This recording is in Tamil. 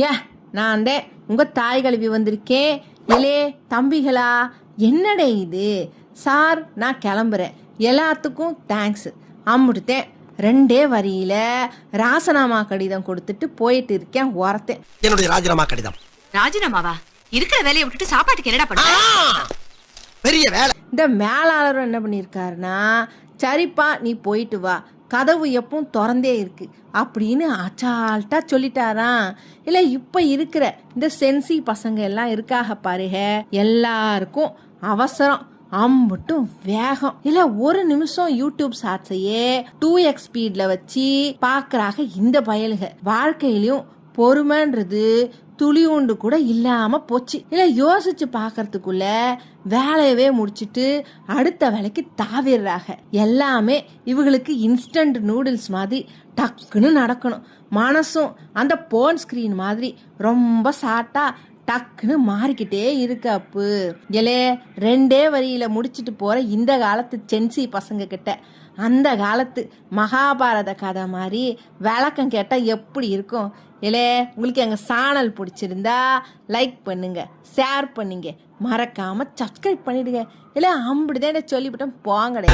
ஏன் நான் தான் உங்கள் தாய் கழுவி வந்திருக்கேன். இலே தம்பிகளா, என்னடே இது? சார் நான் கிளம்புறேன், எல்லாத்துக்கும் தேங்க்ஸ் அம்முடுத்தேன். 2 வரியில ராசனாமா கடிதம் கொடுத்துட்டு போயிட்டு இருக்கேன். ஓரத்தேன் என்னுடைய ராஜினாமா கடிதம். ராஜினாமாவா? இருக்கிற வேலையை விட்டுட்டு சாப்பாட்டுக்கு என்னடா பண்ண? பெரிய வேலை. இந்த மேலாளரும் என்ன பண்ணியிருக்காருன்னா, சரிப்பா நீ போயிட்டு வா, கதவு எப்பவும் திறந்தே இருக்கு அப்படின்னு அச்சால்ட்டா சொல்லிட்டாராம். இல்லை இப்போ இருக்கிற இந்த சென்சி பசங்க எல்லாம் இருக்காக பாருக, எல்லாருக்கும் அவசரம், அம்பட்டும் வேகம். இல்ல ஒரு நிமிஷம் யூடியூப் ஷார்ட்ஸையே 2x ஸ்பீட்ல வச்சு பாக்குறாக இந்த பயலுக. வாழ்க்கையிலும் பொறுமைன்றது துளியுண்டு கூட இல்லாம போச்சு. இல்ல யோசிச்சு பாக்கிறதுக்குள்ள வேலையவே முடிச்சிட்டு அடுத்த வேலைக்கு தாவிடுறாங்க. எல்லாமே இவங்களுக்கு இன்ஸ்டன்ட் நூடுல்ஸ் மாதிரி டக்குன்னு நடக்கணும். மனசும் அந்த போன் ஸ்கிரீன் மாதிரி ரொம்ப சாட்டா டக்குன்னு மாறிக்கிட்டே இருக்கு. அப்பு எலே 2 வரியில முடிச்சுட்டு போற இந்த காலத்து சென்சி பசங்க கிட்ட அந்த காலத்து மகாபாரத கதை மாதிரி விளக்கம் கேட்டால் எப்படி இருக்கும்? இல்லை உங்களுக்கு எங்கள் சேனல் பிடிச்சிருந்தா லைக் பண்ணுங்க, ஷேர் பண்ணுங்க, மறக்காம சப்ஸ்கிரைப் பண்ணிடுங்க. இல்லை அப்படிதான் சொல்லிவிட்டோம் போங்கடே.